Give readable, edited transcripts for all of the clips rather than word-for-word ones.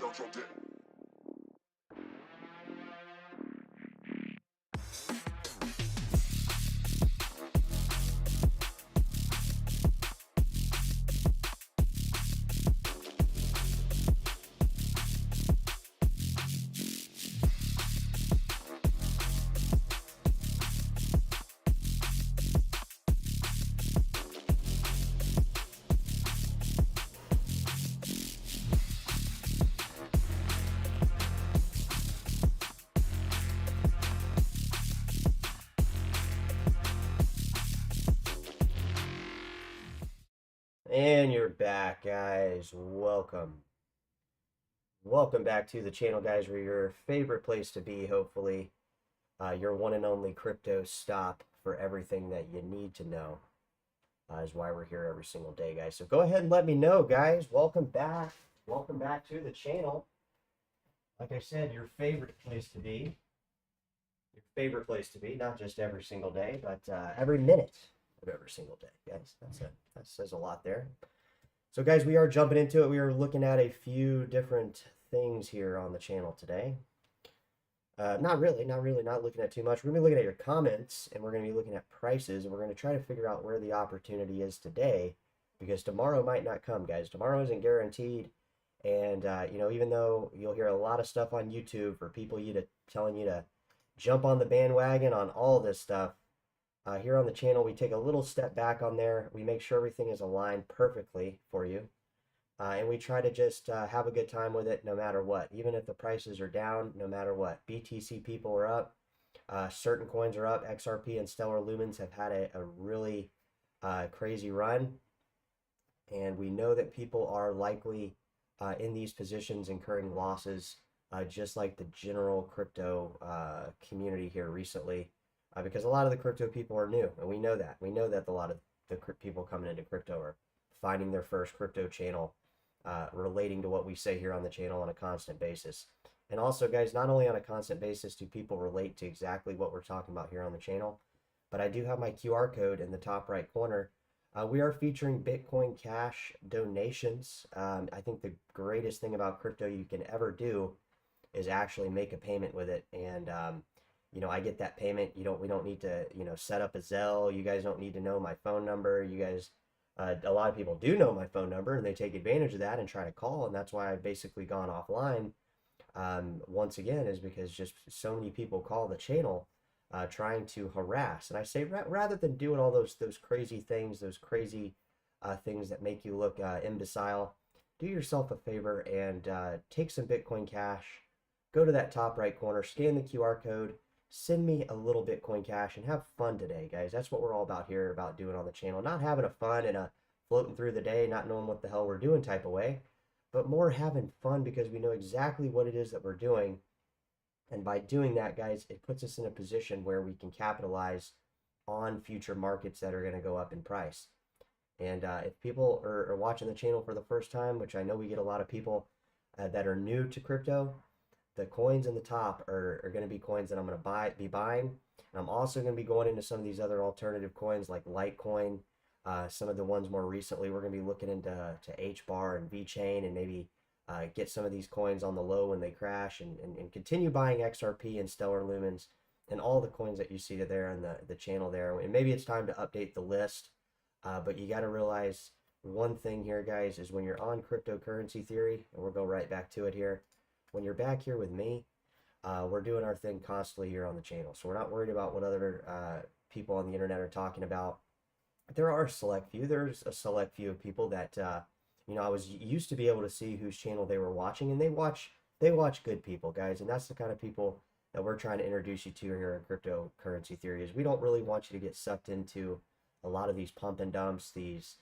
out your dick. And you're back, guys. Welcome back to the channel, guys. We're your favorite place to be, hopefully. Your one and only crypto stop for everything that you need to know is why we're here every single day, guys. So go ahead and let me know, guys. Welcome back. Welcome back to the channel. Like I said, your favorite place to be. Your favorite place to be, not just every single day, but every minute of every single day, guys. That says a lot there. So guys, we are jumping into it. We are looking at a few different things here on the channel today. Not looking at too much. We're going to be looking at your comments, and we're going to be looking at prices, and we're going to try to figure out where the opportunity is today, because tomorrow might not come, guys. Tomorrow isn't guaranteed, and even though you'll hear a lot of stuff on YouTube for people telling you to jump on the bandwagon on all this stuff, here on the channel, we take a little step back on there. We make sure everything is aligned perfectly for you. And we try to just have a good time with it no matter what. Even if the prices are down, no matter what. BTC people are up. Certain coins are up. XRP and Stellar Lumens have had a really crazy run. And we know that people are likely in these positions incurring losses, just like the general crypto community here recently. Because a lot of the crypto people are new, and we know that. We know that a lot of the people coming into crypto are finding their first crypto channel, relating to what we say here on the channel on a constant basis. And also, guys, not only on a constant basis do people relate to exactly what we're talking about here on the channel, but I do have my QR code in the top right corner. We are featuring Bitcoin Cash donations. I think the greatest thing about crypto you can ever do is actually make a payment with it. And I get that payment. We don't need to, set up a Zelle. You guys don't need to know my phone number. You guys, a lot of people do know my phone number, and they take advantage of that and try to call. And that's why I've basically gone offline. Once again, is because just so many people call the channel, trying to harass. And I say, rather than doing all those crazy things, those crazy things that make you look imbecile, do yourself a favor and take some Bitcoin Cash. Go to that top right corner, scan the QR code. Send me a little Bitcoin Cash and have fun today, guys. That's what we're all about here, about doing on the channel. Not having a fun and a floating through the day, not knowing what the hell we're doing type of way, but more having fun because we know exactly what it is that we're doing. And by doing that, guys, it puts us in a position where we can capitalize on future markets that are going to go up in price. And if people are watching the channel for the first time, which I know we get a lot of people that are new to crypto, the coins in the top are going to be coins that I'm going to be buying. And I'm also going to be going into some of these other alternative coins like Litecoin. Some of the ones more recently, we're going to be looking into HBAR and VeChain, and maybe get some of these coins on the low when they crash, and continue buying XRP and Stellar Lumens and all the coins that you see there on the channel there. And maybe it's time to update the list. But you got to realize one thing here, guys, is when you're on cryptocurrency theory, and we'll go right back to it here. When you're back here with me, we're doing our thing constantly here on the channel. So we're not worried about what other people on the internet are talking about. There's a select few of people that, I was used to be able to see whose channel they were watching, and they watch good people, guys. And that's the kind of people that we're trying to introduce you to here in cryptocurrency theory. Is we don't really want you to get sucked into a lot of these pump and dumps, these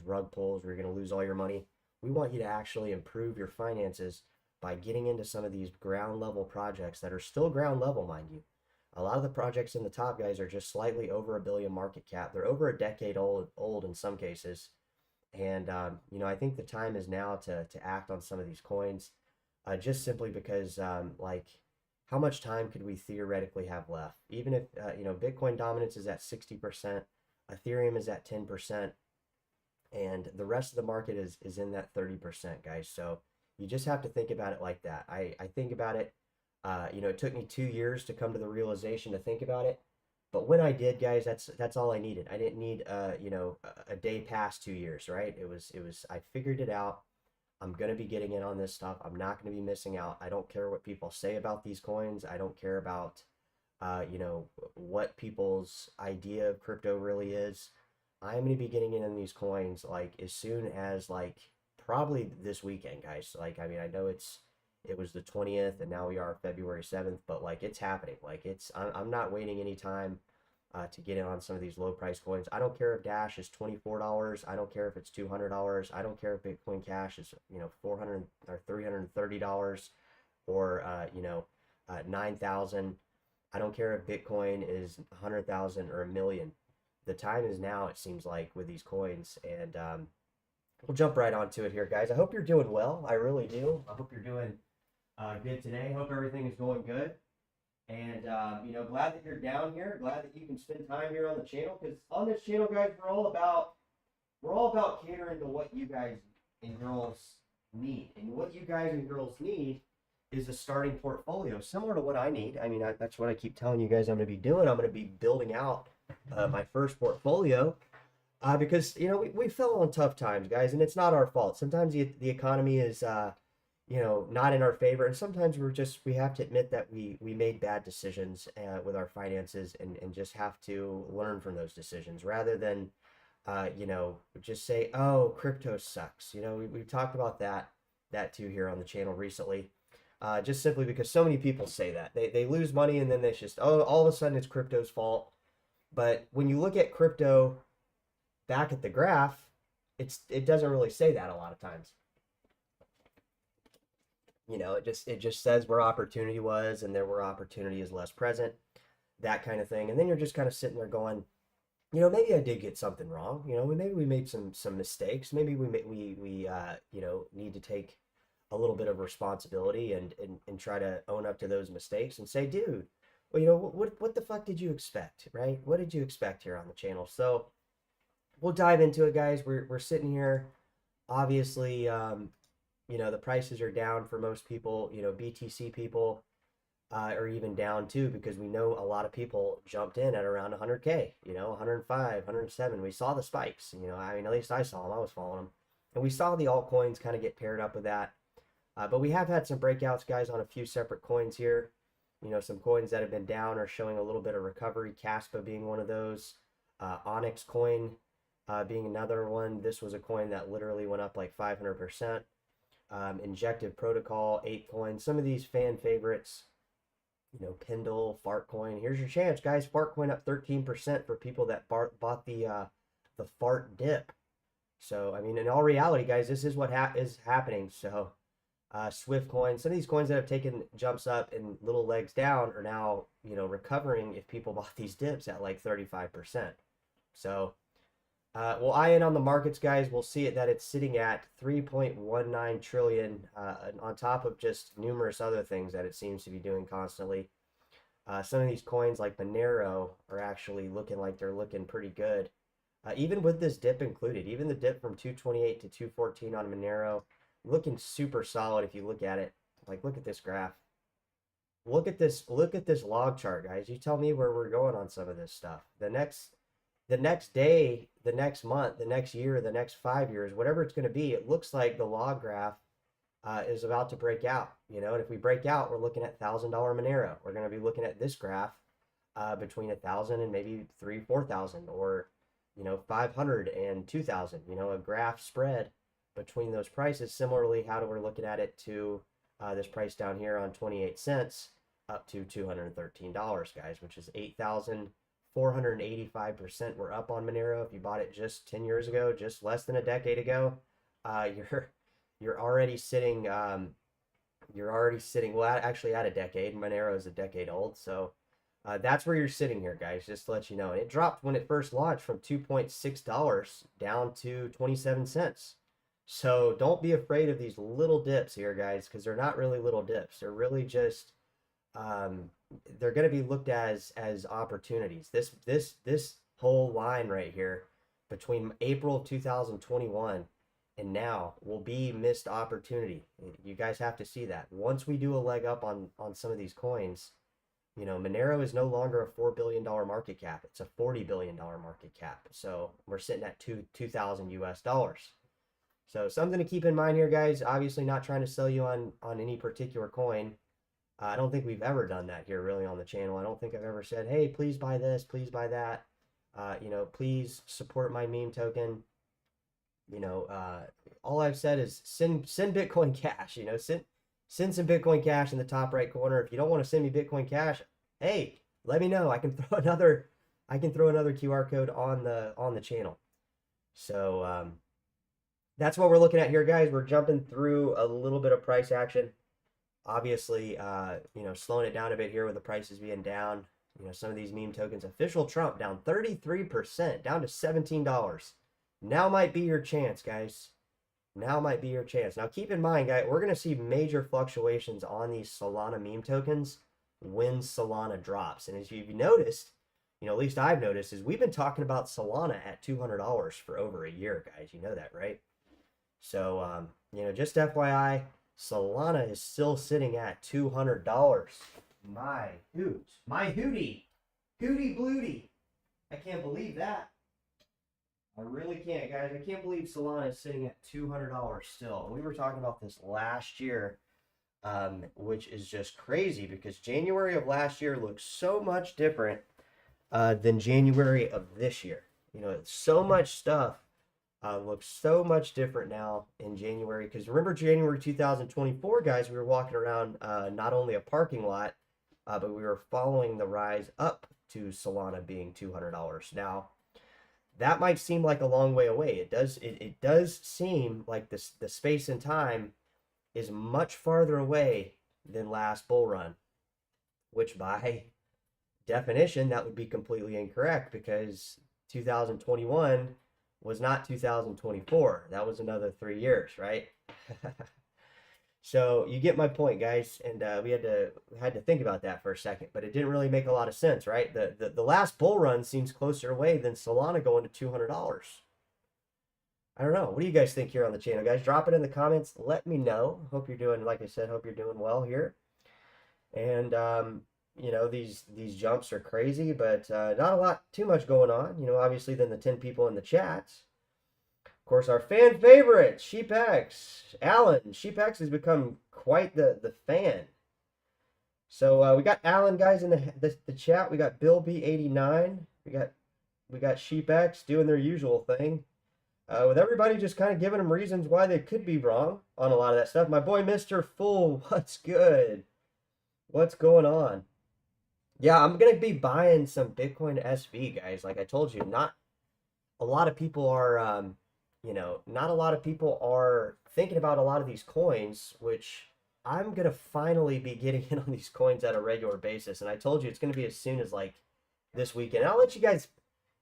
rug pulls where you're going to lose all your money. We want you to actually improve your finances by getting into some of these ground level projects that are still ground level, mind you. A lot of the projects in the top, guys, are just slightly over $1 billion market cap. They're over a decade old in some cases. And, I think the time is now to act on some of these coins, just simply because, how much time could we theoretically have left? Even if, Bitcoin dominance is at 60%, Ethereum is at 10%, and the rest of the market is in that 30%, guys. So You just have to think about it like that. I think about it, you know, it took me 2 years to come to the realization to think about it. But when I did, guys, that's all I needed. I didn't need, you know, a day past 2 years, right? I figured it out. I'm going to be getting in on this stuff. I'm not going to be missing out. I don't care what people say about these coins. I don't care about, you know, what people's idea of crypto really is. I'm going to be getting in on these coins like as soon as like probably this weekend, guys. Like, I mean, I know it was the 20th and now we are February 7th, but like it's happening. Like I'm not waiting any time to get in on some of these low price coins. I don't care if Dash is $24. I don't care if it's $200. I don't care if Bitcoin Cash is, you know, 400 or $330 or, you know, 9,000. I don't care if Bitcoin is 100,000 or a million. The time is now, it seems like, with these coins. And we'll jump right onto it here, guys. I hope you're doing well. I really do. I hope you're doing good today. Hope everything is going good. And, you know, glad that you're down here. Glad that you can spend time here on the channel. Because on this channel, guys, we're all about catering to what you guys and girls need. And what you guys and girls need is a starting portfolio, similar to what I need. I mean, that's what I keep telling you guys I'm going to be doing. I'm going to be building out my first portfolio because, you know, we fell on tough times, guys, and it's not our fault. Sometimes the economy is, you know, not in our favor. And sometimes we have to admit that we made bad decisions with our finances and just have to learn from those decisions rather than, you know, just say, oh, crypto sucks. You know, we've talked about that too here on the channel recently. Just simply because so many people say that they lose money and then they just, oh, all of a sudden it's crypto's fault. But when you look at crypto back at the graph, it doesn't really say that a lot of times. You know, it just says where opportunity was and there where opportunity is less present, that kind of thing. And then you're just kind of sitting there going, you know, maybe I did get something wrong. You know, maybe we made some mistakes. Maybe we you know, need to take a little bit of responsibility and try to own up to those mistakes and say, dude, well, you know, what the fuck did you expect, right? What did you expect here on the channel? So we'll dive into it, guys. We're sitting here, obviously, you know, the prices are down for most people. You know, BTC people are even down too, because we know a lot of people jumped in at around 100K, you know, 105, 107. We saw the spikes, you know, I mean, at least I saw them. I was following them. And we saw the altcoins kind of get paired up with that. But we have had some breakouts, guys, on a few separate coins here. You know, some coins that have been down are showing a little bit of recovery. Caspa being one of those. Onyx coin being another one. This was a coin that literally went up like 500%. Injective Protocol, ApeCoin. Some of these fan favorites. You know, Pendle, Fartcoin. Here's your chance, guys. Fartcoin up 13% for people that bought the Fart dip. So, I mean, in all reality, guys, this is what is happening. So, Swift coin, some of these coins that have taken jumps up and little legs down are now, you know, recovering if people bought these dips at like 35%. So, we'll eye in on the markets, guys. We'll see it that it's sitting at 3.19 trillion on top of just numerous other things that it seems to be doing constantly. Some of these coins like Monero are actually looking like they're looking pretty good. Even with this dip included, even the dip from 228 to 214 on Monero, looking super solid if you look at it. Like, look at this graph. Look at this log chart, guys. You tell me where we're going on some of this stuff. The next day, the next month, the next year, the next 5 years, whatever it's going to be, it looks like the log graph is about to break out. You know, and if we break out, we're looking at $1,000 Monero. We're going to be looking at this graph between 1,000 and maybe 4,000, or, you know, 500 and 2,000. You know, a graph spread between those prices. Similarly, how do we're looking at it to this price down here on 28 cents up to $213, guys, which is 8,485%. We're up on Monero. If you bought it just 10 years ago, just less than a decade ago, you're already sitting well, actually at a decade. Monero is a decade old, so that's where you're sitting here, guys, just to let you know. And it dropped when it first launched from $2.6 down to 27 cents. So don't be afraid of these little dips here, guys, because they're not really little dips. They're really just they're going to be looked as opportunities. This whole line right here between April of 2021 and now will be missed opportunity. You guys have to see that. Once we do a leg up on some of these coins, you know, Monero is no longer a $4 billion market cap. It's a $40 billion market cap. So we're sitting at 2,000 US dollars. So something to keep in mind here, guys. Obviously not trying to sell you on any particular coin. I don't think we've ever done that here really on the channel. I don't think I've ever said, hey, please buy this, please buy that. You know, please support my meme token. You know, all I've said is send Bitcoin Cash. You know, send some Bitcoin Cash in the top right corner. If you don't want to send me Bitcoin Cash, hey, let me know. I can throw another QR code on the channel. So that's what we're looking at here, guys. We're jumping through a little bit of price action. Obviously, you know, slowing it down a bit here with the prices being down. You know, some of these meme tokens, official Trump down 33%, down to $17. Now might be your chance, guys. Now might be your chance. Now keep in mind, guys, we're going to see major fluctuations on these Solana meme tokens when Solana drops. And as you've noticed, you know, at least I've noticed, is we've been talking about Solana at $200 for over a year, guys. You know that, right? So, you know, just FYI, Solana is still sitting at $200. My hoot. My hootie. Hootie blooty. I can't believe that. I really can't, guys. I can't believe Solana is sitting at $200 still. We were talking about this last year, which is just crazy because January of last year looks so much different than January of this year. You know, so much stuff looks so much different now in January. Because remember January 2024, guys, we were walking around not only a parking lot, but we were following the rise up to Solana being $200. Now, that might seem like a long way away. It does seem like the space and time is much farther away than last bull run, which by definition, that would be completely incorrect because 2021 was not 2024. That was another 3 years, right? So you get my point, guys, and we had to think about that for a second, but it didn't really make a lot of sense, right? The last bull run seems closer away than Solana going to $200. I don't know. What do you guys think here on the channel, guys? Drop it in the comments. Let me know. Hope you're doing, like I said, hope you're doing well here. And you know, these jumps are crazy, but not a lot too much going on. You know, obviously than the 10 people in the chats. Of course, our fan favorite, SheepX, Alan. SheepX has become quite the fan. So we got Alan, guys, in the chat. We got Bill B89. We got SheepX doing their usual thing. With everybody just kind of giving them reasons why they could be wrong on a lot of that stuff. My boy, Mr. Fool, what's good? What's going on? Yeah, I'm going to be buying some Bitcoin SV, guys. Like I told you, not a lot of people are... you know, not a lot of people are thinking about a lot of these coins, which I'm going to finally be getting in on these coins at a regular basis. And I told you it's going to be as soon as like this weekend. I'll let you guys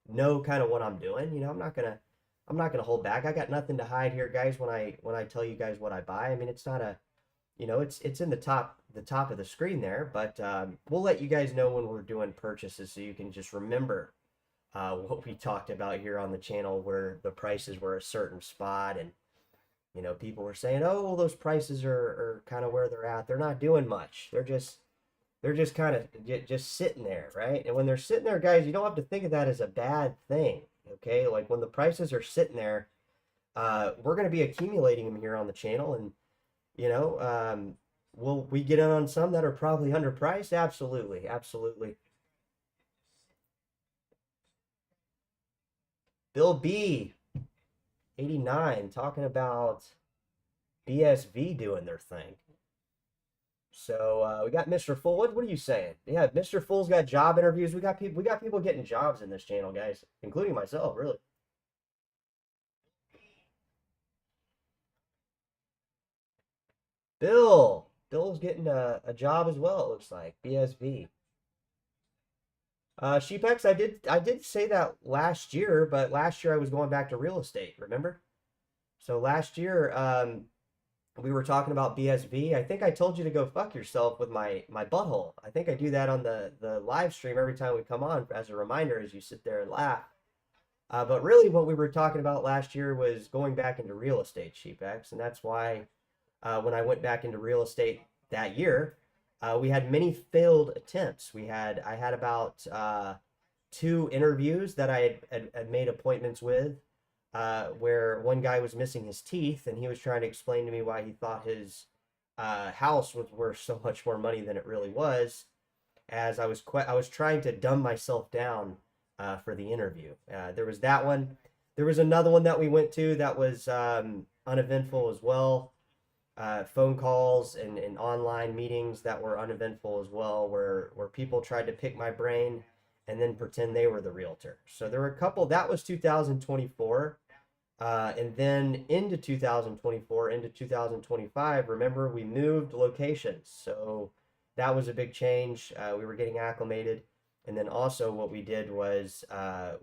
know kind of what I'm doing. You know, I'm not going to hold back. I got nothing to hide here, guys, when I tell you guys what I buy. I mean, it's not a, you know, it's in the top of the screen there, but we'll let you guys know when we're doing purchases so you can just remember what we talked about here on the channel where the prices were a certain spot and, you know, people were saying, oh, well, those prices are kind of where they're at. They're not doing much. They're just kind of just sitting there, right? And when they're sitting there, guys, you don't have to think of that as a bad thing, okay? Like when the prices are sitting there, we're going to be accumulating them here on the channel and, you know, will we get in on some that are probably underpriced? Absolutely, absolutely. Bill B, 89, talking about BSV doing their thing. So we got Mr. Fool. What are you saying? Yeah, Mr. Fool's got job interviews. We got people getting jobs in this channel, guys, including myself, really. Bill's getting a job as well. It looks like BSV. SheepX, I did say that last year, but last year I was going back to real estate, remember? So last year, we were talking about BSV. I think I told you to go fuck yourself with my butthole. I think I do that on the live stream every time we come on as a reminder as you sit there and laugh. But really, what we were talking about last year was going back into real estate, SheepX, and that's why when I went back into real estate that year, we had many failed attempts. I had about two interviews that I had made appointments with, where one guy was missing his teeth, and he was trying to explain to me why he thought his house was worth so much more money than it really was. As I was trying to dumb myself down for the interview. There was that one. There was another one that we went to that was uneventful as well. Phone calls and online meetings that were uneventful as well, where people tried to pick my brain and then pretend they were the realtor. So there were a couple. That was 2024. And then into 2024, into 2025, remember, we moved locations. So that was a big change. We were getting acclimated. And then also what we did was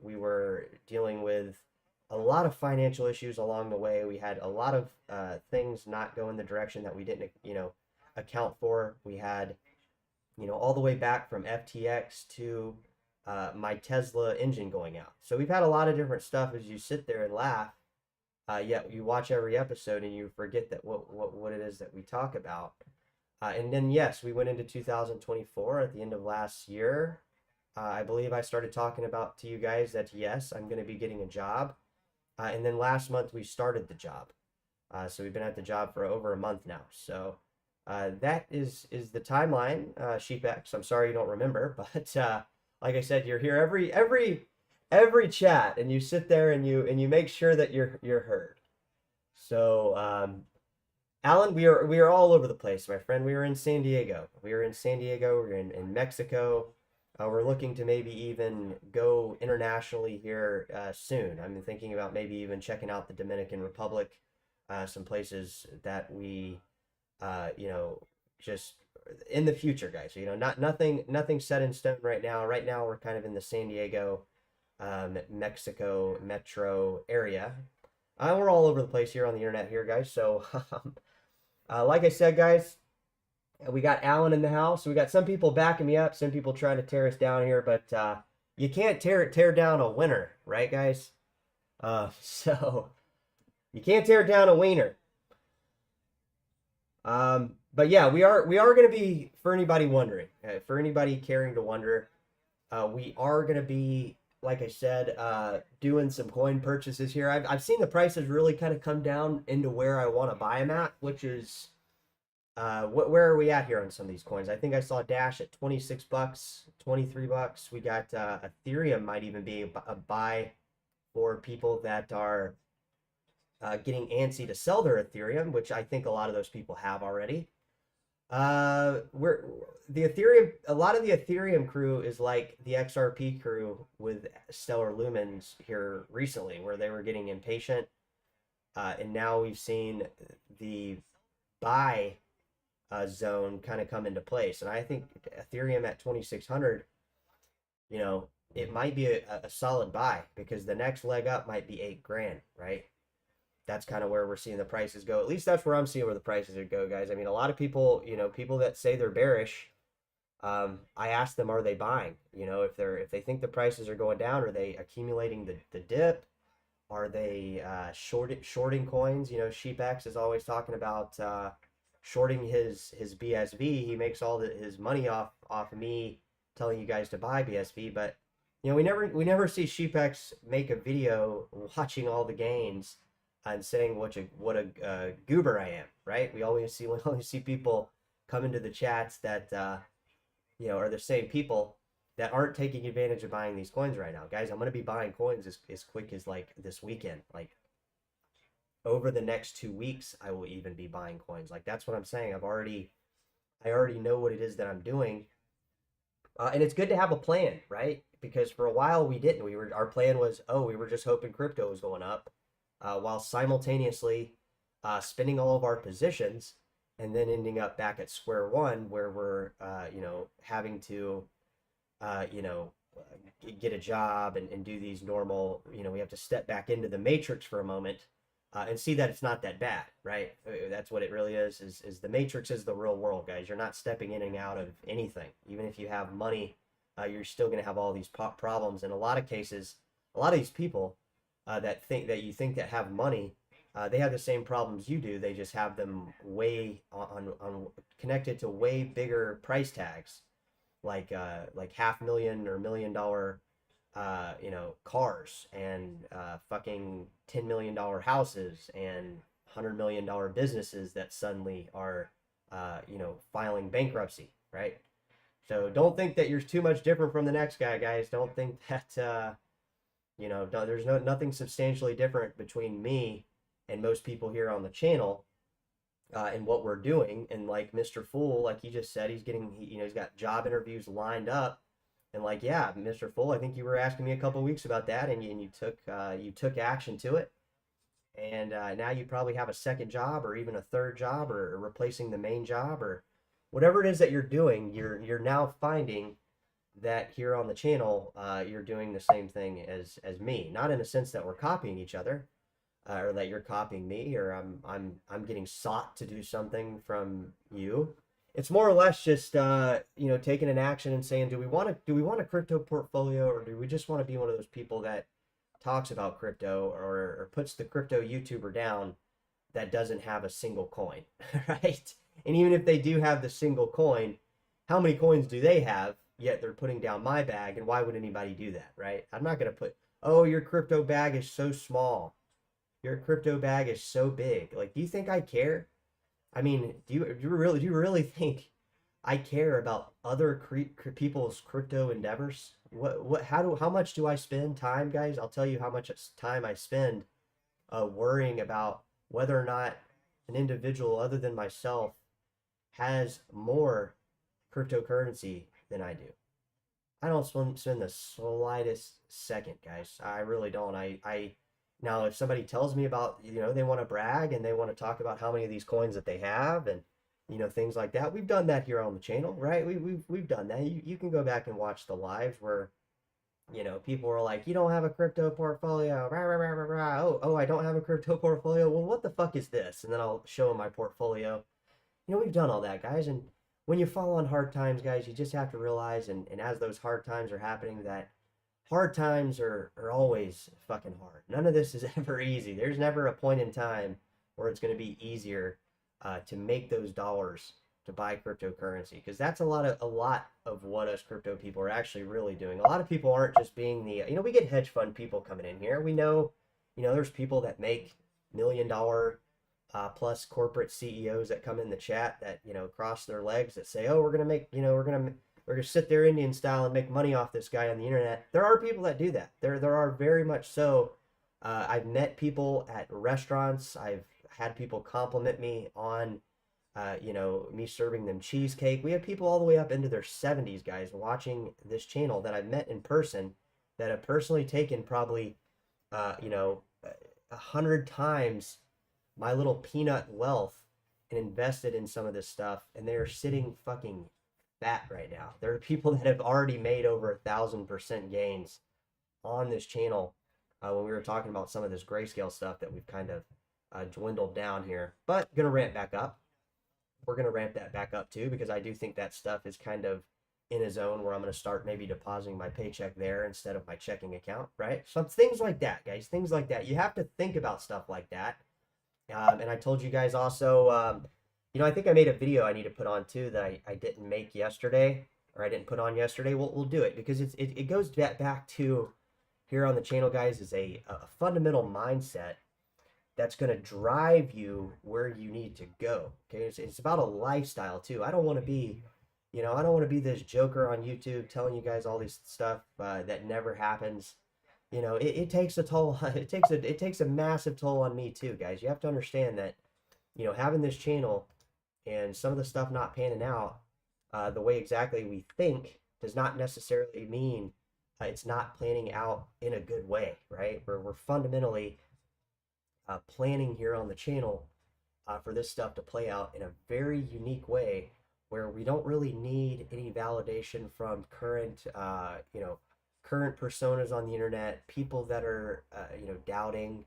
we were dealing with a lot of financial issues along the way. We had a lot of things not go in the direction that we didn't, account for. We had, all the way back from FTX to my Tesla engine going out. So we've had a lot of different stuff. As you sit there and laugh, yet you watch every episode and you forget that what it is that we talk about. And then, yes, we went into 2024 at the end of last year. I believe I started talking about to you guys that, yes, I'm going to be getting a job. And then last month we started the job. So we've been at the job for over a month now. So that is the timeline, SheepX. I'm sorry you don't remember, but like I said, you're here every chat, and you sit there and you make sure that you're heard. So Alan, we are all over the place, my friend. We are in San Diego. We're in Mexico. We're looking to maybe even go internationally here soon. I'm thinking about maybe even checking out the Dominican Republic, some places that we, just in the future, guys. Nothing set in stone right now. Right now, we're kind of in the San Diego, Mexico metro area. We're all over the place here on the internet here, guys. So, like I said, guys, we got Alan in the house. We got some people backing me up, some people trying to tear us down here, but you can't tear down a winner, right, guys? So you can't tear down a wiener. But yeah, we are going to be, for anybody wondering, for anybody caring to wonder, we are going to be, like I said, doing some coin purchases here. I've seen the prices really kind of come down into where I want to buy them at, which is where are we at here on some of these coins? I think I saw Dash at $26, $23. We got Ethereum might even be a buy for people that are getting antsy to sell their Ethereum, which I think a lot of those people have already. A lot of the Ethereum crew is like the XRP crew with Stellar Lumens here recently, where they were getting impatient, and now we've seen the buy zone kind of come into place. And I think Ethereum at 2,600, it might be a solid buy, because the next leg up might be $8,000, right? That's kind of where we're seeing the prices go. At least that's where I'm seeing where the prices would go, guys. I mean, a lot of people, people that say they're bearish, I ask them, are they buying? If they think the prices are going down, are they accumulating the dip? Are they shorting coins? SheepX is always talking about shorting his BSV. He makes all his money off of me telling you guys to buy BSV, but we never see SheepX make a video watching all the gains and saying what a goober I am, right? We only see people come into the chats that are the same people that aren't taking advantage of buying these coins right now. Guys, I'm going to be buying coins as quick as like this weekend. Like over the next 2 weeks, I will even be buying coins. Like that's what I'm saying. I already know what it is that I'm doing. And it's good to have a plan, right? Because for a while we didn't. Our plan was, we were just hoping crypto was going up, while simultaneously spending all of our positions and then ending up back at square one, where we're having to get a job and do these normal, we have to step back into the matrix for a moment and see that it's not that bad, right? That's what it really is the matrix is the real world, guys. You're not stepping in and out of anything. Even if you have money, you're still going to have all these problems. In a lot of cases, A lot of these people that you think that have money, they have the same problems you do. They just have them way on connected to way bigger price tags, like $500,000 or $1 million cars and fucking $10 million houses and $100 million businesses that suddenly are filing bankruptcy, right? So don't think that you're too much different from the next guy, guys. Don't think that there's nothing substantially different between me and most people here on the channel, and what we're doing. And like Mr. Fool, like he just said, he's got job interviews lined up. And like, yeah, Mr. Fool, I think you were asking me a couple weeks about that, and you took action to it. And now you probably have a second job or even a third job, or replacing the main job, or whatever it is that you're doing. You're now finding that here on the channel, you're doing the same thing as me. Not in a sense that we're copying each other, or that you're copying me, or I'm getting sought to do something from you. It's more or less just taking an action and saying, do we want a crypto portfolio, or do we just want to be one of those people that talks about crypto, or puts the crypto YouTuber down that doesn't have a single coin, right? And even if they do have the single coin, how many coins do they have? Yet they're putting down my bag, and why would anybody do that, right? I'm not gonna put, oh, your crypto bag is so small, your crypto bag is so big. Like, do you think I care? I mean, do you really think I care about other people's crypto endeavors? How much do I spend time, guys? I'll tell you how much time I spend worrying about whether or not an individual other than myself has more cryptocurrency than I do. I don't spend the slightest second, guys. I really don't. I now, if somebody tells me about, they want to brag and they want to talk about how many of these coins that they have, and things like that, we've done that here on the channel, right? We've done that. You can go back and watch the lives where people are like, you don't have a crypto portfolio, rah, rah, rah, rah, rah. Oh, I don't have a crypto portfolio. Well, what the fuck is this? And then I'll show them my portfolio. We've done all that, guys. And when you fall on hard times, guys, you just have to realize, and as those hard times are happening, that hard times are always fucking hard. None of this is ever easy. There's never a point in time where it's going to be easier to make those dollars to buy cryptocurrency, because that's a lot of what us crypto people are actually really doing. A lot of people aren't just being we get hedge fund people coming in here. We know, there's people that make $1 million plus corporate CEOs that come in the chat that cross their legs, that say, oh, we're gonna make we're gonna sit there Indian style and make money off this guy on the internet. There are people that do that. There are very much so. I've met people at restaurants. I've had people compliment me on me serving them cheesecake. We have people all the way up into their 70s, guys, watching this channel that I've met in person, that have personally taken probably 100 times my little peanut wealth and invested in some of this stuff, and they're sitting fucking fat right now. There are people that have already made over 1,000% gains on this channel, when we were talking about some of this grayscale stuff that we've kind of dwindled down here. But gonna ramp back up. We're gonna ramp that back up too, because I do think that stuff is kind of in a zone where I'm gonna start maybe depositing my paycheck there instead of my checking account, right? Some things like that, guys. Things like that. You have to think about stuff like that. And I told you guys also, I think I made a video I need to put on too that I didn't make yesterday, or I didn't put on yesterday. We'll do it, because it goes back to, here on the channel, guys, is a fundamental mindset that's going to drive you where you need to go. Okay, it's about a lifestyle too. I don't want to be, I don't want to be this joker on YouTube telling you guys all this stuff that never happens. It takes a toll. It takes a massive toll on me too, guys. You have to understand that, having this channel and some of the stuff not panning out the way exactly we think does not necessarily mean it's not planning out in a good way, right? We're fundamentally planning here on the channel for this stuff to play out in a very unique way, where we don't really need any validation from current personas on the internet, people that are doubting,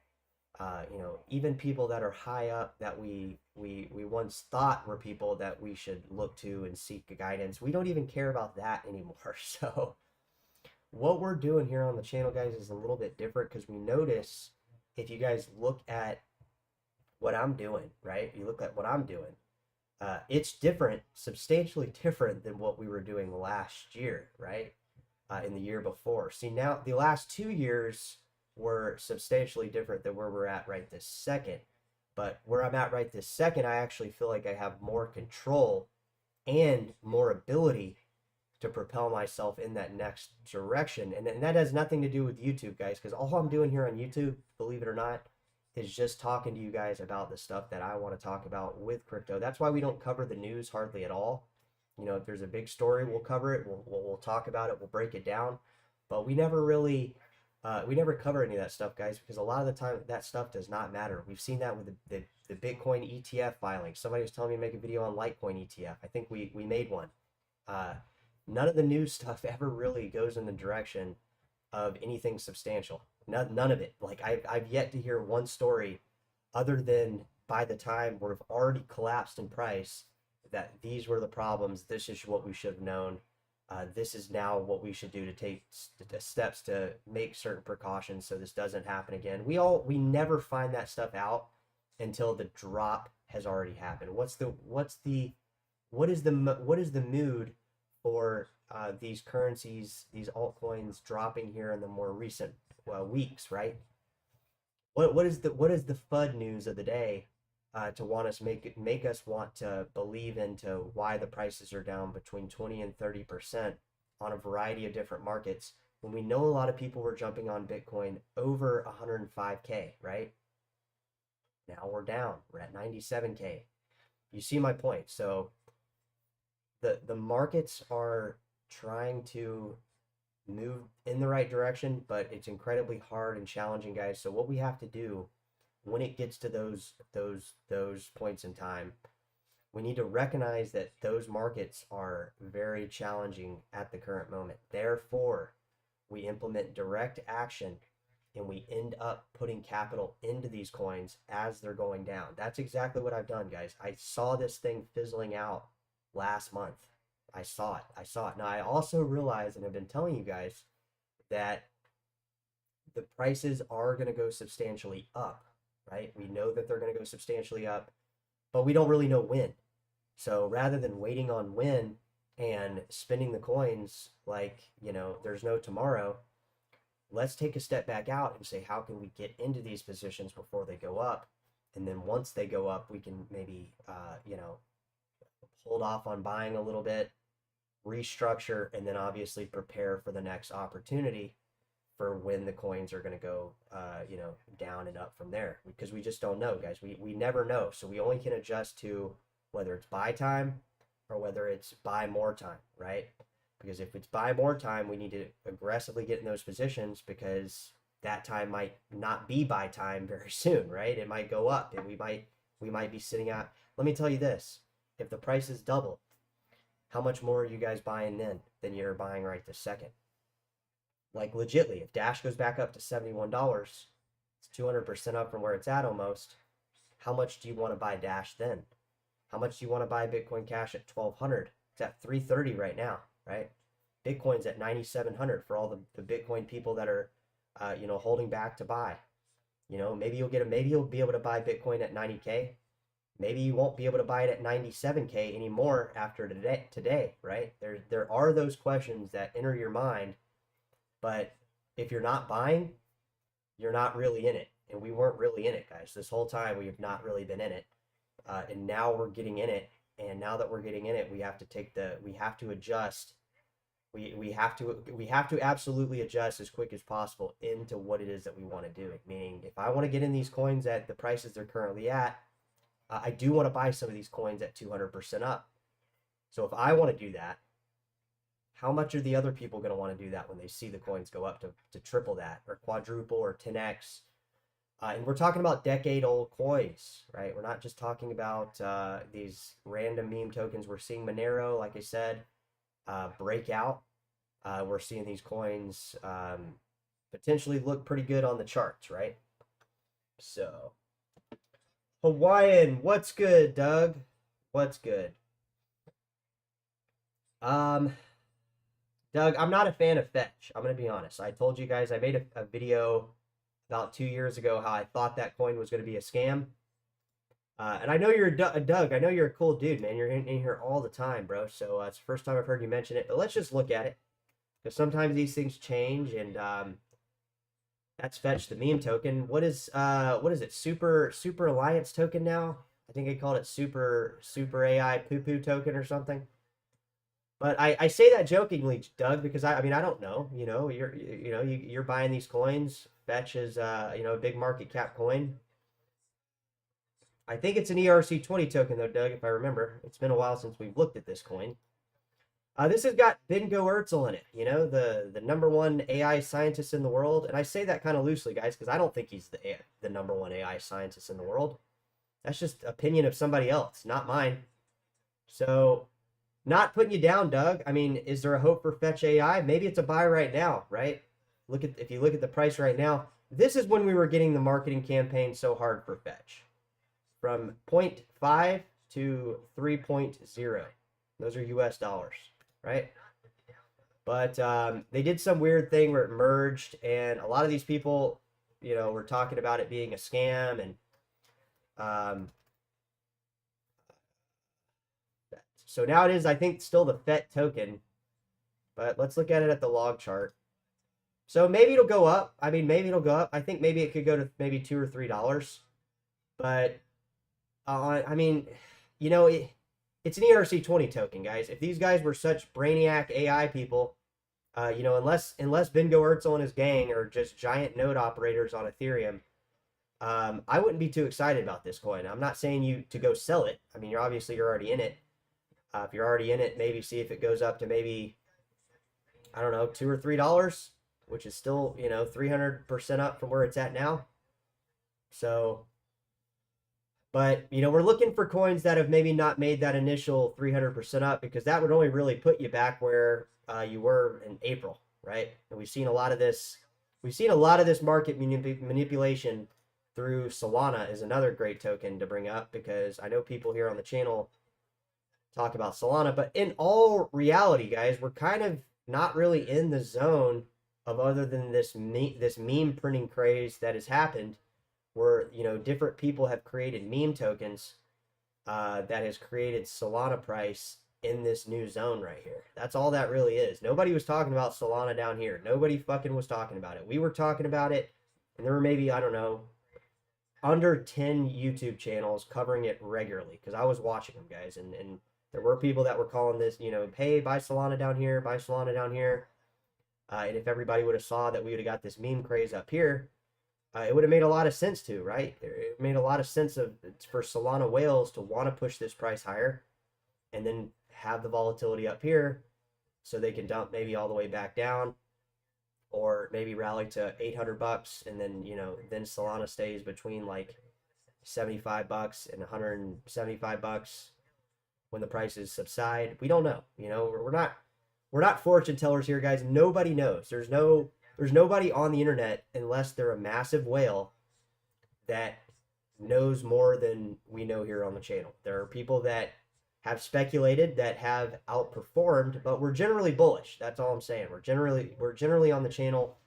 even people that are high up that we once thought were people that we should look to and seek guidance. We don't even care about that anymore. So what we're doing here on the channel, guys, is a little bit different because we notice if you guys look at what I'm doing, right? You look at what I'm doing. It's different, substantially different than what we were doing last year, right? In the year before. See, now the last 2 years were substantially different than where we're at right this second. But where I'm at right this second, I actually feel like I have more control and more ability to propel myself in that next direction. And that has nothing to do with YouTube, guys, because all I'm doing here on YouTube, believe it or not, is just talking to you guys about the stuff that I want to talk about with crypto. That's why we don't cover the news hardly at all. You know, if there's a big story, we'll cover it. We'll talk about it. We'll break it down. But we never really, we never cover any of that stuff, guys, because a lot of the time that stuff does not matter. We've seen that with the Bitcoin ETF filing. Somebody was telling me to make a video on Litecoin ETF. I think we made one. None of the news stuff ever really goes in the direction of anything substantial. None of it. Like I've yet to hear one story other than by the time we've already collapsed in price that these were the problems. This is what we should have known. This is now what we should do to take steps to make certain precautions so this doesn't happen again. We never find that stuff out until the drop has already happened. What is the mood for these currencies, these altcoins dropping here in the more recent weeks, right? What is the FUD news of the day to want us make us want to believe into why the prices are down between 20 and 30% on a variety of different markets when we know a lot of people were jumping on Bitcoin over 105K, right? Now we're down. We're at 97K. You see my point. So the markets are trying to move in the right direction, but it's incredibly hard and challenging, guys. So what we have to do when it gets to those points in time, we need to recognize that those markets are very challenging at the current moment. Therefore, we implement direct action and we end up putting capital into these coins as they're going down. That's exactly what I've done, guys. I saw this thing fizzling out last month. I saw it. Now, I also realized, and I've been telling you guys, that the prices are going to go substantially up, right? We know that they're going to go substantially up, but we don't really know when. So rather than waiting on when and spending the coins like, you know, there's no tomorrow, let's take a step back out and say, how can we get into these positions before they go up? And then once they go up, we can maybe, you know, hold off on buying a little bit, restructure, and then obviously prepare for the next opportunity for when the coins are going to go, you know, down and up from there, because we just don't know, guys. We never know. So we only can adjust to whether it's buy time or whether it's buy more time, right? Because if it's buy more time, we need to aggressively get in those positions because that time might not be buy time very soon, right? It might go up and we might be sitting at, let me tell you this, if the prices double, how much more are you guys buying then than you're buying right this second? Like legitly, if Dash goes back up to $71, it's 200% up from where it's at almost. How much do you want to buy Dash then? How much do you want to buy Bitcoin Cash at 1,200? It's at 330 right now, right? Bitcoin's at 9,700 for all the Bitcoin people that are, you know, holding back to buy. You know, maybe you'll be able to buy Bitcoin at 90K. Maybe you won't be able to buy it at 97K anymore after today, right? There are those questions that enter your mind, but if you're not buying, you're not really in it. And we weren't really in it, guys. This whole time we have not really been in it. And now we're getting in it. And now that we're getting in it, we have to adjust. We have to absolutely adjust as quick as possible into what it is that we want to do. Meaning, if I want to get in these coins at the prices they're currently at, I do want to buy some of these coins at 200% up. So if I want to do that, how much are the other people going to want to do that when they see the coins go up to triple that or quadruple or 10x? And we're talking about decade-old coins, right? We're not just talking about these random meme tokens. We're seeing Monero, like I said, break out. We're seeing these coins potentially look pretty good on the charts, right? So, Hawaiian, what's good, Doug? What's good? Doug, I'm not a fan of Fetch. I'm going to be honest. I told you guys I made a video about 2 years ago how I thought that coin was going to be a scam. And I know you're Doug. I know you're a cool dude, man. You're in here all the time, bro. So it's the first time I've heard you mention it. But let's just look at it, because sometimes these things change. And that's Fetch, the meme token. What is it? Super Alliance token now? I think they called it Super AI Poo Poo token or something. But I say that jokingly, Doug, because I mean I don't know. You know, you're buying these coins. Fetch is a big market cap coin. I think it's an ERC20 token though, Doug, if I remember. It's been a while since we've looked at this coin. This has got Bingo Ertzel in it, the number one AI scientist in the world. And I say that kind of loosely, guys, because I don't think he's the number one AI scientist in the world. That's just opinion of somebody else, not mine. So, not putting you down, Doug. I mean, is there a hope for Fetch AI? Maybe it's a buy right now, right? If you look at the price right now, this is when we were getting the marketing campaign so hard for Fetch. From 0.5 to 3.0. Those are US dollars, right? But they did some weird thing where it merged, and a lot of these people, were talking about it being a scam, and so now it is, I think, still the FET token. But let's look at it at the log chart. So maybe it'll go up. I mean, maybe it'll go up. I think maybe it could go to maybe $2 or $3. But I mean, it's an ERC20 token, guys. If these guys were such brainiac AI people, unless Bingo Ertzel and his gang are just giant node operators on Ethereum, I wouldn't be too excited about this coin. I'm not saying you to go sell it. I mean, you're already in it. If you're already in it, maybe see if it goes up to maybe, I don't know, $2 or $3, which is still, 300% up from where it's at now. So, but, we're looking for coins that have maybe not made that initial 300% up, because that would only really put you back where you were in April, right? And we've seen a lot of this. We've seen a lot of this market manipulation through Solana is another great token to bring up, because I know people here on the channel talk about Solana, but in all reality, guys, we're kind of not really in the zone of other than this meme printing craze that has happened, where different people have created meme tokens that has created Solana price in this new zone right here. That's all that really is. Nobody was talking about Solana down here. Nobody fucking was talking about it. We were talking about it, and there were maybe, I don't know, under 10 YouTube channels covering it regularly, because I was watching them, guys, and there were people that were calling this, hey, buy Solana down here, buy Solana down here. And if everybody would have saw that we would have got this meme craze up here, it would have made a lot of sense too, right? It made a lot of sense for Solana whales to want to push this price higher, and then have the volatility up here, so they can dump maybe all the way back down, or maybe rally to $800, and then then Solana stays between like $75 and $175 when the prices subside. We don't know. We're not fortune tellers here, guys. Nobody knows. There's nobody on the internet, unless they're a massive whale, that knows more than we know here on the channel. There are people that have speculated, that have outperformed, but we're generally bullish. That's all I'm saying. We're generally on the channel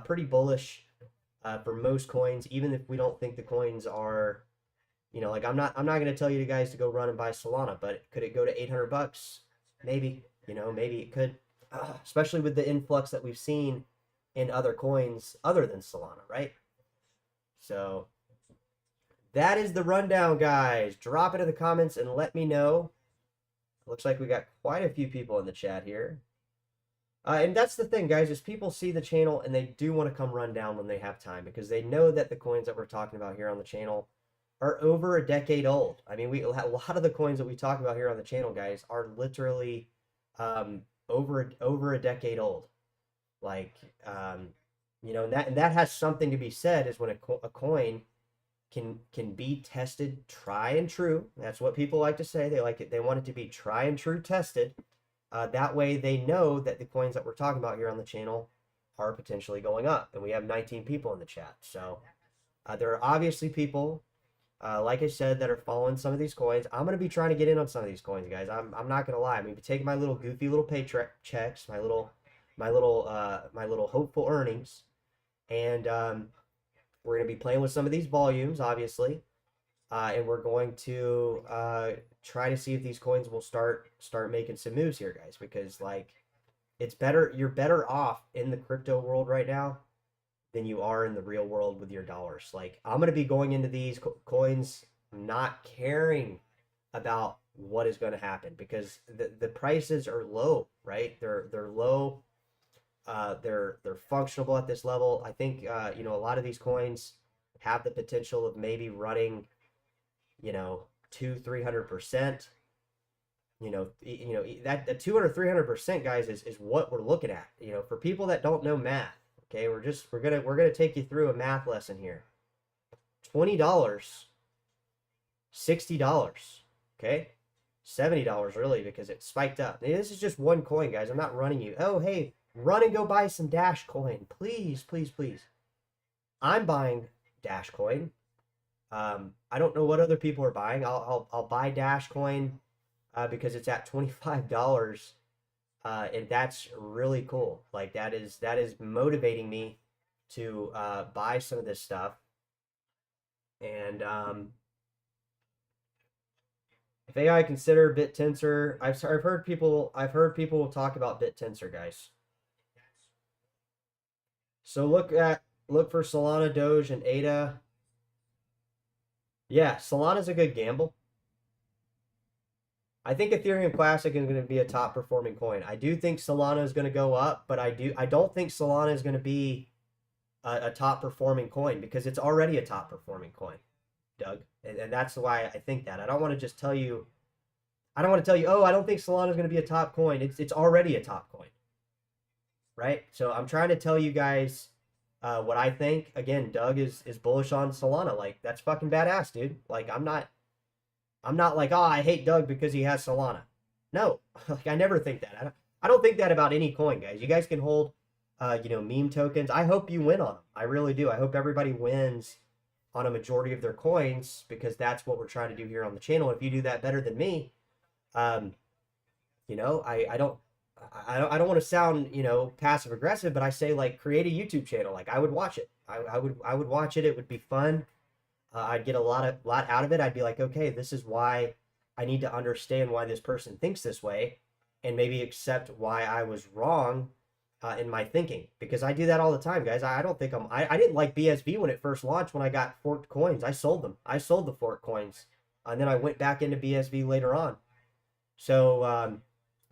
pretty bullish for most coins, even if we don't think the coins are, like I'm not going to tell you guys to go run and buy Solana, but could it go to $800? Maybe. Maybe it could, especially with the influx that we've seen in other coins other than Solana, right? So that is the rundown, guys. Drop it in the comments and let me know. Looks like we got quite a few people in the chat here. And that's the thing, guys, is people see the channel and they do want to come run down when they have time, because they know that the coins that we're talking about here on the channel are over a decade old. I mean, a lot of the coins that we talk about here on the channel, guys, are literally over a decade old. Like, and that has something to be said, is when a coin can be tested, try and true. That's what people like to say. They want it to be try and true tested. That way they know that the coins that we're talking about here on the channel are potentially going up. And we have 19 people in the chat. So there are obviously people, like I said, that are following some of these coins. I'm going to be trying to get in on some of these coins, guys. I'm not going to lie. I'm going to be taking my little goofy little paycheck checks, my little my little hopeful earnings, and we're gonna be playing with some of these volumes, obviously, and we're going to try to see if these coins will start making some moves here, guys, because like it's better, you're better off in the crypto world right now than you are in the real world with your dollars. Like I'm going to be going into these coins not caring about what is going to happen because the prices are low, right? They're low. They're functional at this level. I think you know, a lot of these coins have the potential of maybe running, you know, 200-300%. You know that the 200-300%, guys, is what we're looking at. You know, for people that don't know math, okay, we're gonna take you through a math lesson here. $20, $60, okay, $70 really because it spiked up. Now, this is just one coin, guys. I'm not running you. Oh, hey, run and go buy some Dash coin, please, please, please. I'm buying Dash coin. I don't know what other people are buying. I'll buy Dash coin because it's at $25. And that's really cool. Like that is motivating me to buy some of this stuff. And if AI consider BitTensor, I've heard people talk about BitTensor, guys. So look for Solana, Doge, and ADA. Yeah, Solana's a good gamble. I think Ethereum Classic is going to be a top performing coin. I do think Solana is going to go up, but I don't think Solana is going to be a top performing coin because it's already a top performing coin, Doug. And that's why I think that. I don't want to tell you, oh, I don't think Solana is going to be a top coin. It's already a top coin. Right? So I'm trying to tell you guys what I think. Again, Doug is bullish on Solana. Like that's fucking badass, dude. Like I'm not like, oh, I hate Doug because he has Solana. No, like I never think that. I don't think that about any coin, guys. You guys can hold, you know, meme tokens. I hope you win on them. I really do. I hope everybody wins on a majority of their coins because that's what we're trying to do here on the channel. If you do that better than me, you know, I don't want to sound, you know, passive aggressive, but I say like create a YouTube channel. Like I would watch it. I would watch it. It would be fun. I'd get a lot out of it. I'd be like, okay, this is why I need to understand why this person thinks this way and maybe accept why I was wrong in my thinking, because I do that all the time, guys. I don't think I didn't like BSV when it first launched. When I got forked coins, I sold them. I sold the forked coins, and then I went back into BSV later on. So, and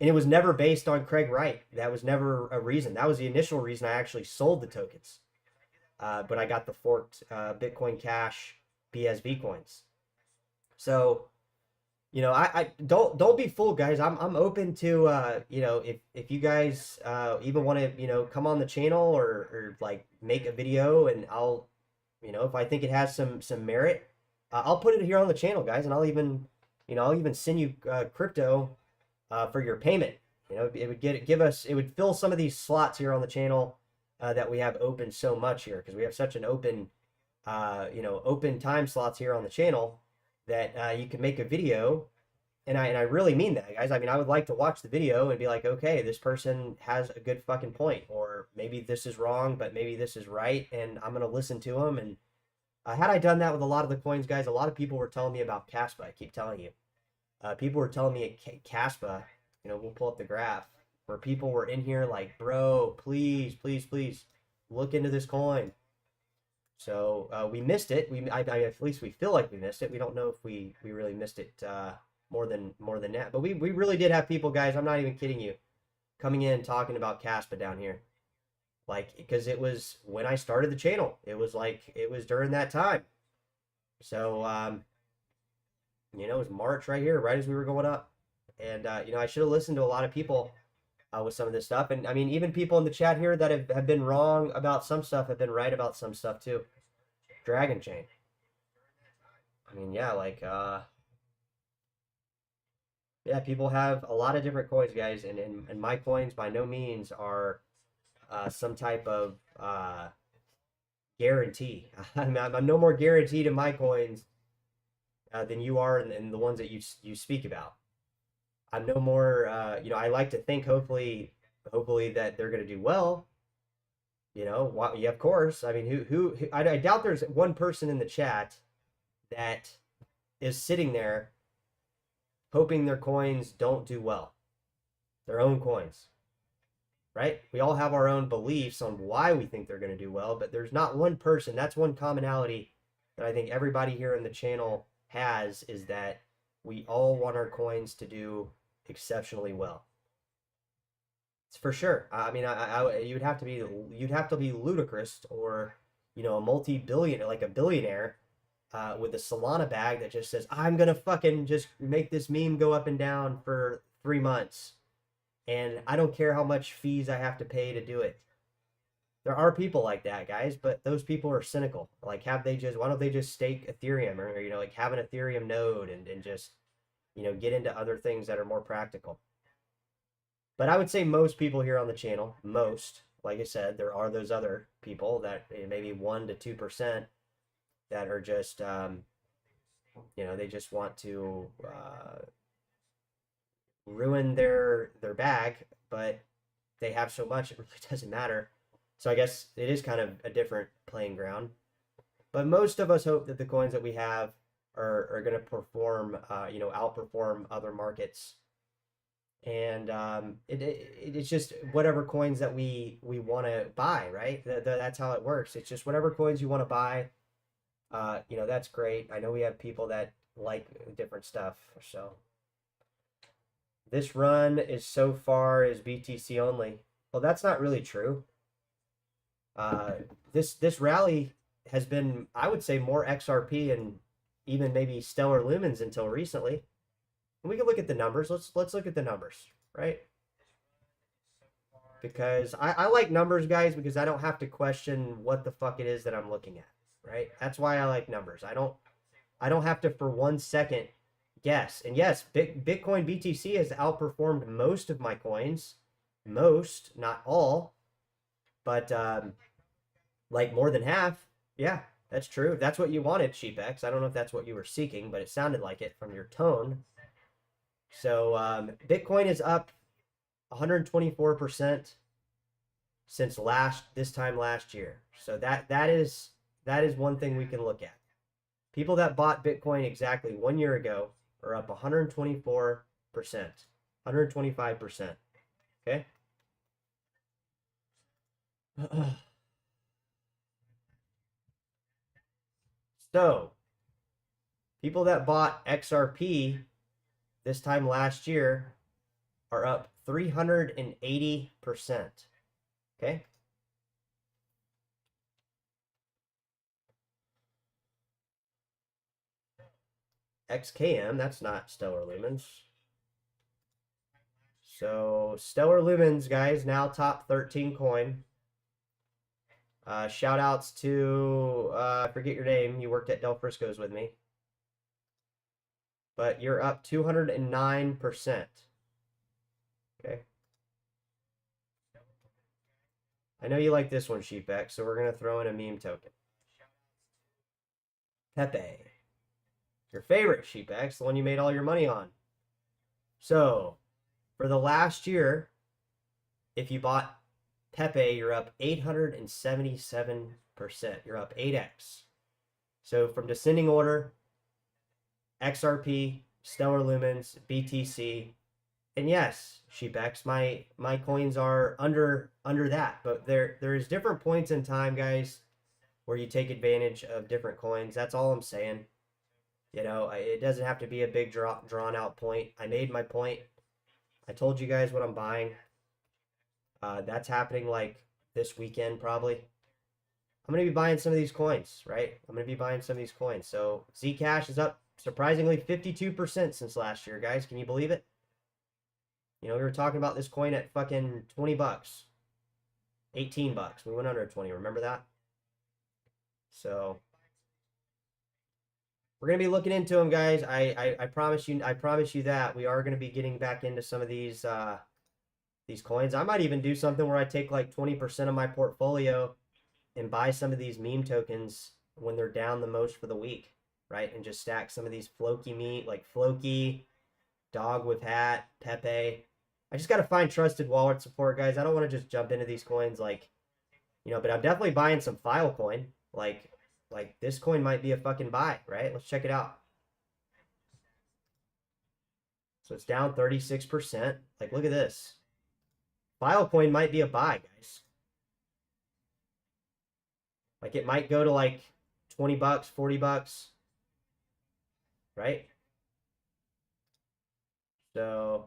it was never based on Craig Wright. That was never a reason. That was the initial reason I actually sold the tokens. But I got the forked Bitcoin Cash BSV coins. So, you know, I don't be fooled, guys. I'm open to you know, if you guys even want to, you know, come on the channel or like make a video, and I'll, you know, if I think it has some merit, I'll put it here on the channel, guys, and I'll even, you know, I'll even send you crypto for your payment. You know, it would it would fill some of these slots here on the channel that we have open so much here, because we have such an open you know, open time slots here on the channel that you can make a video. And I really mean that, guys. I mean, I would like to watch the video and be like, okay, this person has a good fucking point, or maybe this is wrong, but maybe this is right, and I'm gonna listen to them. And had I done that with a lot of the coins, guys, a lot of people were telling me about Kaspa. I keep telling you, people were telling me at Kaspa, you know, we'll pull up the graph where people were in here like, bro, please, please, please look into this coin. So we missed it. At least we feel like we missed it. We don't know if we really missed it more than that. But we really did have people, guys. I'm not even kidding you, coming in talking about Kaspa down here, like, because it was when I started the channel. It was during that time. So you know, it was March right here, right as we were going up, and you know, I should have listened to a lot of people with some of this stuff. And I mean, even people in the chat here that have been wrong about some stuff have been right about some stuff too. Dragon Chain. I mean, yeah, like, yeah, people have a lot of different coins, guys, and my coins by no means are some type of guarantee. I'm no more guaranteed in my coins than you are in the ones that you speak about. I'm no more, you know, I like to think, hopefully, hopefully that they're going to do well. You know, yeah, of course. I mean, I doubt there's one person in the chat that is sitting there hoping their coins don't do well, their own coins, right? We all have our own beliefs on why we think they're going to do well, but there's not one person. That's one commonality that I think everybody here in the channel has, is that we all want our coins to do exceptionally well. It's for sure. I mean, you'd have to be ludicrous, or you know, a multi-billion, like a billionaire, with a Solana bag that just says, I'm gonna fucking just make this meme go up and down for 3 months, and I don't care how much fees I have to pay to do it. There are people like that, guys, but those people are cynical. Like, why don't they just stake Ethereum, or you know, like have an Ethereum node, and just, you know, get into other things that are more practical. But I would say most people here on the channel, like I said, there are those other people that maybe 1 to 2% that are just, you know, they just want to ruin their bag, but they have so much, it really doesn't matter. So I guess it is kind of a different playing ground. But most of us hope that the coins that we have are going to perform, you know, outperform other markets. And it's just whatever coins that we want to buy, right? That's how it works. It's just whatever coins you want to buy. You know, that's great. I know we have people that like different stuff. So this run is so far is BTC only. Well, that's not really true. This rally has been, I would say, more XRP and even maybe Stellar Lumens until recently. And we can look at the numbers. Let's look at the numbers, right? Because I like numbers, guys, because I don't have to question what the fuck it is that I'm looking at, right? That's why I like numbers. I don't have to for 1 second guess. And yes, Bitcoin BTC has outperformed most of my coins. Most, not all, but like more than half. Yeah, that's true. That's what you wanted, SheepX. I don't know if that's what you were seeking, but it sounded like it from your tone. So Bitcoin is up 124% since this time last year. So that is one thing we can look at. People that bought Bitcoin exactly 1 year ago are up 124%, 125%. Okay. So people that bought XRP this time last year are up 380%. Okay. XKM, that's not Stellar Lumens. So Stellar Lumens, guys, now top 13 coin. Shout outs to, I forget your name. You worked at Del Frisco's with me. But you're up 209%. Okay. I know you like this one, SheepX, so we're going to throw in a meme token. Pepe. Your favorite, SheepX, the one you made all your money on. So, for the last year, if you bought Pepe, you're up 877%. You're up 8x. So, from descending order, XRP, Stellar Lumens, BTC, and yes, SheepX, my coins are under that, but there is different points in time, guys, where you take advantage of different coins. That's all I'm saying. You know, it doesn't have to be a big drawn out point. I made my point. I told you guys what I'm buying. That's happening like this weekend probably. I'm going to be buying some of these coins, right? I'm going to be buying some of these coins. So Zcash is up surprisingly 52% since last year, guys. Can you believe it? You know, we were talking about this coin at fucking 20 bucks. 18 bucks. We went under 20. Remember that? So we're going to be looking into them, guys. I promise you that we are going to be getting back into some of these coins. I might even do something where I take like 20% of my portfolio and buy some of these meme tokens when they're down the most for the week, right? And just stack some of these Floki meat, like Floki, Dog with Hat, Pepe. I just got to find trusted wallet support, guys. I don't want to just jump into these coins like, but I'm definitely buying some Filecoin. Like this coin might be a fucking buy, right? Let's check it out. So it's down 36%. Like, look at this. Filecoin might be a buy, guys. Like, it might go to like 20 bucks, 40 bucks, right? So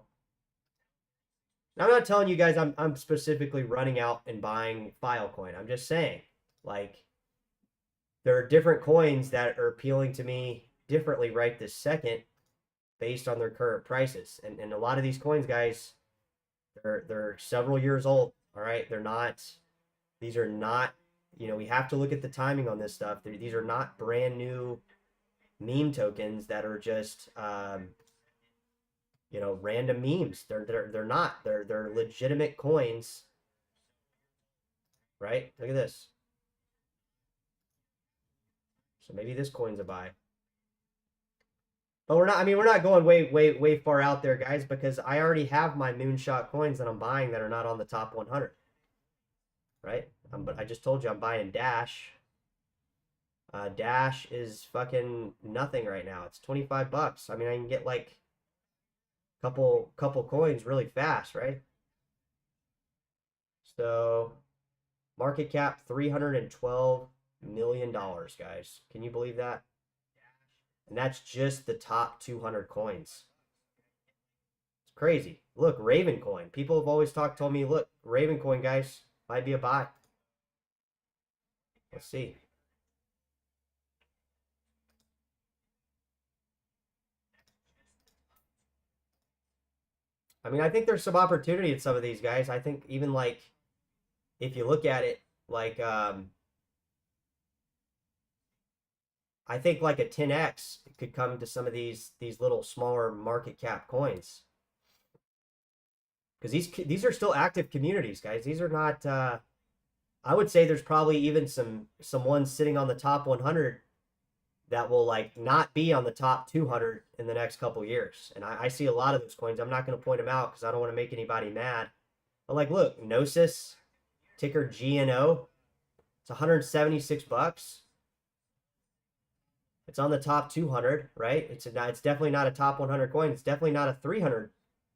I'm not telling you guys I'm specifically running out and buying Filecoin. I'm just saying, like, there are different coins that are appealing to me differently right this second based on their current prices. And a lot of these coins, guys, they're several years old. All right. These are not, we have to look at the timing on this stuff. These are not brand new meme tokens that are just random memes. They're not. They're legitimate coins. Right? Look at this. So maybe this coin's a buy. But we're not going way far out there, guys, because I already have my moonshot coins that I'm buying that are not on the top 100. Right? But I just told you I'm buying Dash. Dash is fucking nothing right now. It's 25 bucks. I mean, I can get like couple coins really fast, right? So market cap $312 million, guys. Can you believe that? And that's just the top 200 coins. It's crazy. Look, Ravencoin. People have always told me, look, Ravencoin, guys, might be a buy. Let's see. I mean, I think there's some opportunity in some of these guys. I think even like, if you look at it, like, I think like a 10x could come to some of these little smaller market cap coins. Because these are still active communities, guys. These are not, I would say there's probably even some ones sitting on the top 100 that will like not be on the top 200 in the next couple years. And I see a lot of those coins. I'm not going to point them out because I don't want to make anybody mad. But like, look, Gnosis, ticker GNO, it's 176 bucks. It's on the top 200, right? It's definitely not a top 100 coin. It's definitely not a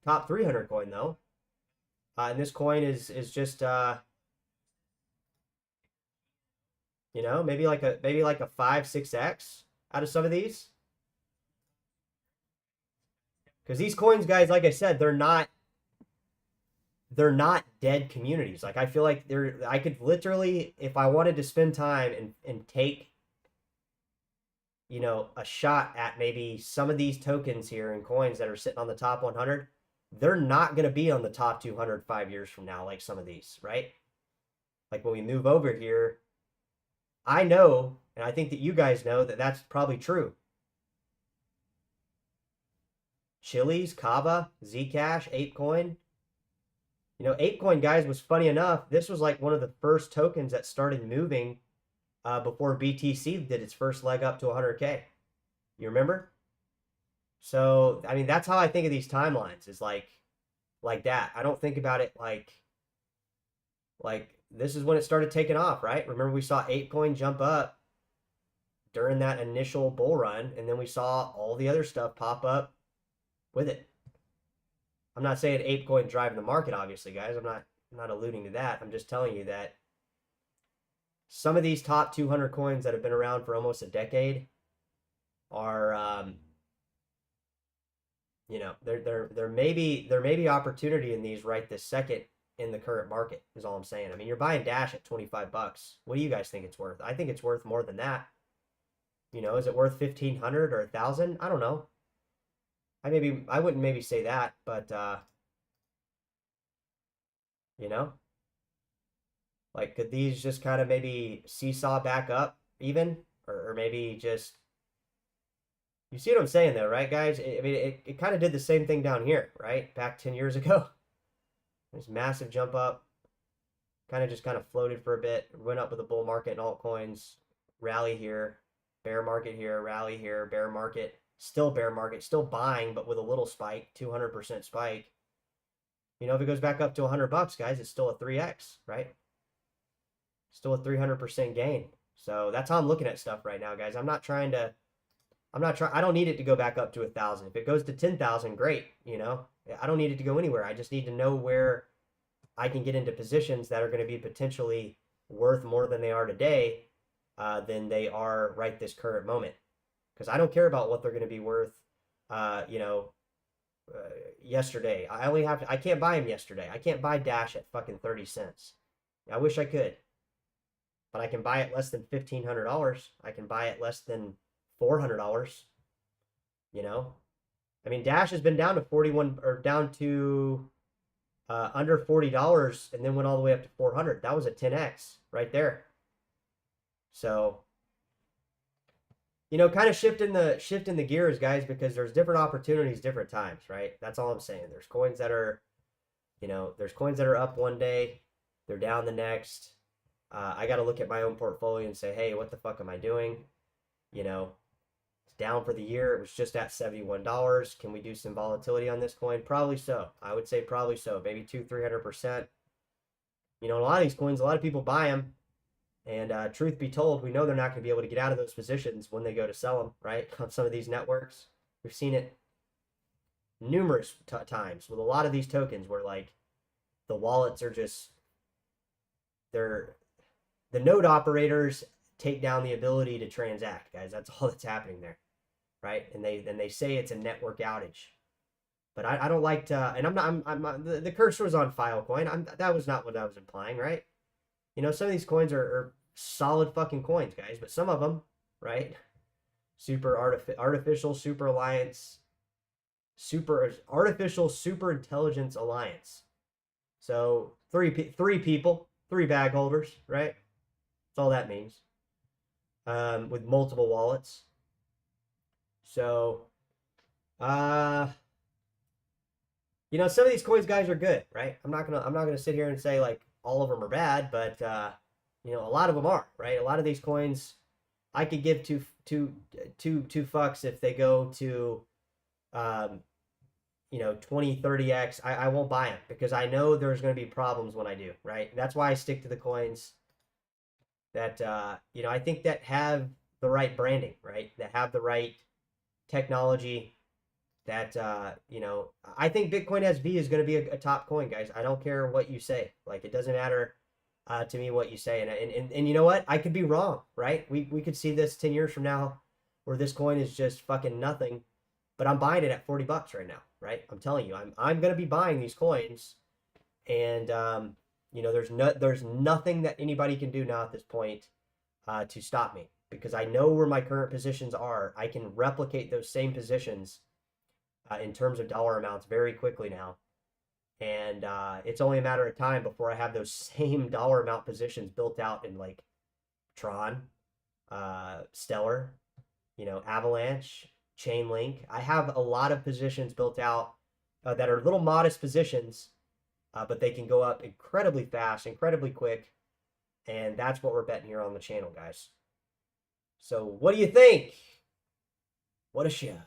top 300 coin though. And this coin is just maybe like a 5, 6x out of some of these. Because these coins, guys, like I said, they're not dead communities. Like I feel like I could literally, if I wanted to spend time and take a shot at maybe some of these tokens here and coins that are sitting on the top 100, they're not going to be on the top 200 5 years from now, like some of these, right? Like when we move over here, I know, and I think that you guys know that that's probably true. Chiliz, Kava, Zcash, ApeCoin. ApeCoin, guys, was funny enough. This was like one of the first tokens that started moving before BTC did its first leg up to 100K. You remember? So, I mean, that's how I think of these timelines, is like that. I don't think about it like this is when it started taking off, right? Remember we saw ApeCoin jump up during that initial bull run, and then we saw all the other stuff pop up with it. I'm not saying ApeCoin driving the market, obviously, guys. I'm not alluding to that. I'm just telling you that some of these top 200 coins that have been around for almost a decade are, there may be opportunity in these right this second in the current market, is all I'm saying. I mean, you're buying Dash at 25 bucks. What do you guys think it's worth? I think it's worth more than that. Is it worth 1,500 or 1,000? I don't know. I wouldn't maybe say that, but like, could these just kind of maybe seesaw back up even, or maybe just, you see what I'm saying though, right, guys? I mean, it kind of did the same thing down here, right? Back 10 years ago. This massive jump up, kind of floated for a bit, went up with a bull market in altcoins, rally here, bear market here, rally here, bear market, still buying, but with a little spike, 200% spike. You know, if it goes back up to $100, guys, it's still a 3x, right? Still a 300% gain. So that's how I'm looking at stuff right now, guys. I don't need it to go back up to 1,000. If it goes to 10,000, great. You know, I don't need it to go anywhere. I just need to know where I can get into positions that are going to be potentially worth more than they are today, than they are right this current moment. Because I don't care about what they're going to be worth, you know, yesterday. I can't buy them yesterday. I can't buy Dash at fucking 30 cents. I wish I could. But I can buy it less than $1,500. I can buy it less than $400. You know? I mean, Dash has been down to 41 or down to under $40 and then went all the way up to 400. That was a 10x right there. So, you know, kind of shifting the gears, guys, because there's different opportunities, different times, right? That's all I'm saying. There's coins that are, you know, there's coins that are up one day, they're down the next. I got to look at my own portfolio and say, hey, what the fuck am I doing? You know, it's down for the year. It was just at $71. Can we do some volatility on this coin? Probably so. I would say probably so. Maybe 200-300%. You know, a lot of these coins, a lot of people buy them. And truth be told, we know they're not going to be able to get out of those positions when they go to sell them, right? On some of these networks. We've seen it numerous times with a lot of these tokens where, like, the wallets are just, the node operators take down the ability to transact, guys. That's all that's happening there, right? And they say it's a network outage, but I don't like to. And the cursor was on Filecoin. That was not what I was implying, right? You know, some of these coins are solid fucking coins, guys, but some of them, right? Artificial Super Alliance, Artificial Super Intelligence Alliance. So three people, 3 bag holders, right? That's all that means. With multiple wallets. So, you know, some of these coins, guys, are good, right? I'm not gonna sit here and say like all of them are bad, but you know, a lot of them are, right? A lot of these coins, I could give two fucks if they go to, you know, 20-30x. I won't buy them because I know there's going to be problems when I do, right? That's why I stick to the coins that you know, I think that have the right branding, right? That have the right technology. That you know, I think Bitcoin SV is going to be a top coin, guys. I don't care what you say. Like, it doesn't matter to me what you say. And you know what? I could be wrong, right? We could see this 10 years from now where this coin is just fucking nothing, but I'm buying it at $40 right now, right? I'm telling you, I'm going to be buying these coins, and you know, there's nothing that anybody can do now at this point to stop me, because I know where my current positions are. I can replicate those same positions in terms of dollar amounts very quickly now. And it's only a matter of time before I have those same dollar amount positions built out in like Tron, Stellar, you know, Avalanche, Chainlink. I have a lot of positions built out that are little modest positions, but they can go up incredibly fast, incredibly quick. And that's what we're betting here on the channel, guys. So what do you think? What a show.